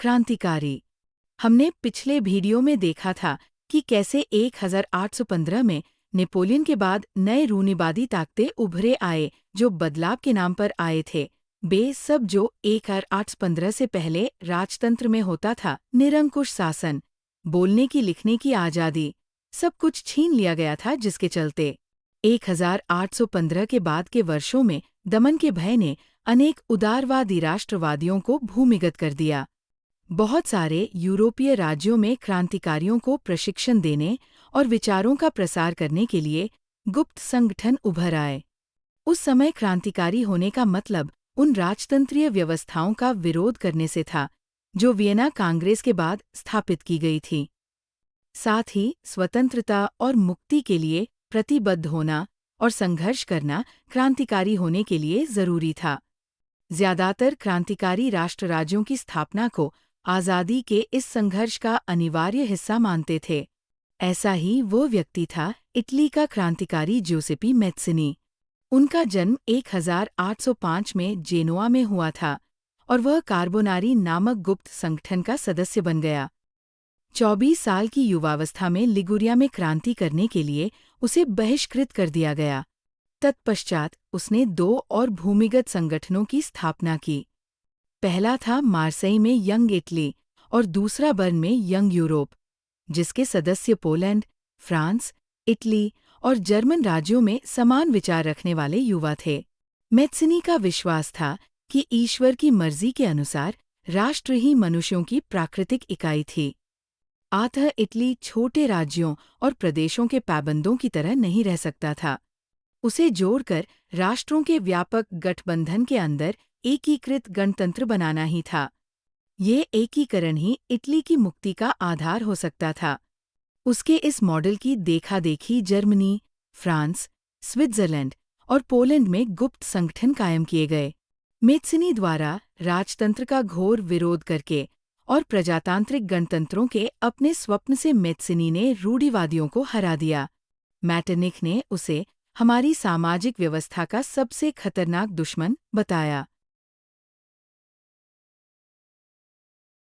क्रांतिकारी। हमने पिछले वीडियो में देखा था कि कैसे 1815 में नेपोलियन के बाद नए रूढ़िवादी ताकतें उभरे आए जो बदलाव के नाम पर आए थे। वे सब जो 1815 से पहले राजतंत्र में होता था, निरंकुश शासन, बोलने की लिखने की आज़ादी, सब कुछ छीन लिया गया था, जिसके चलते 1815 के बाद के वर्षों में दमन के भय ने अनेक उदारवादी राष्ट्रवादियों को भूमिगत कर दिया। बहुत सारे यूरोपीय राज्यों में क्रांतिकारियों को प्रशिक्षण देने और विचारों का प्रसार करने के लिए गुप्त संगठन उभर आए। उस समय क्रांतिकारी होने का मतलब उन राजतंत्रीय व्यवस्थाओं का विरोध करने से था जो वियना कांग्रेस के बाद स्थापित की गई थी। साथ ही स्वतंत्रता और मुक्ति के लिए प्रतिबद्ध होना और संघर्ष करना क्रांतिकारी होने के लिए जरूरी था। ज्यादातर क्रांतिकारी राष्ट्र राज्यों की स्थापना को आज़ादी के इस संघर्ष का अनिवार्य हिस्सा मानते थे। ऐसा ही वो व्यक्ति था इटली का क्रांतिकारी जोसेपी मैत्सिनी। उनका जन्म 1805 में जेनोआ में हुआ था और वह कार्बोनारी नामक गुप्त संगठन का सदस्य बन गया। 24 साल की युवावस्था में लिगुरिया में क्रांति करने के लिए उसे बहिष्कृत कर दिया गया। तत्पश्चात उसने 2 और भूमिगत संगठनों की स्थापना की। पहला था मार्सेई में यंग इटली और दूसरा बर्न में यंग यूरोप, जिसके सदस्य पोलैंड, फ्रांस, इटली और जर्मन राज्यों में समान विचार रखने वाले युवा थे। मैत्सिनी का विश्वास था कि ईश्वर की मर्जी के अनुसार राष्ट्र ही मनुष्यों की प्राकृतिक इकाई थी। अतः इटली छोटे राज्यों और प्रदेशों के पाबंदों की तरह नहीं रह सकता था। उसे जोड़कर राष्ट्रों के व्यापक गठबंधन के अंदर एकीकृत गणतंत्र बनाना ही था। ये एकीकरण ही इटली की मुक्ति का आधार हो सकता था। उसके इस मॉडल की देखा-देखी जर्मनी, फ्रांस, स्विट्जरलैंड और पोलैंड में गुप्त संगठन कायम किए गए। मैत्सिनी द्वारा राजतंत्र का घोर विरोध करके और प्रजातांत्रिक गणतंत्रों के अपने स्वप्न से मैत्सिनी ने रूढ़िवादियों को हरा दिया। मैटरनिख ने उसे हमारी सामाजिक व्यवस्था का सबसे खतरनाक दुश्मन बताया।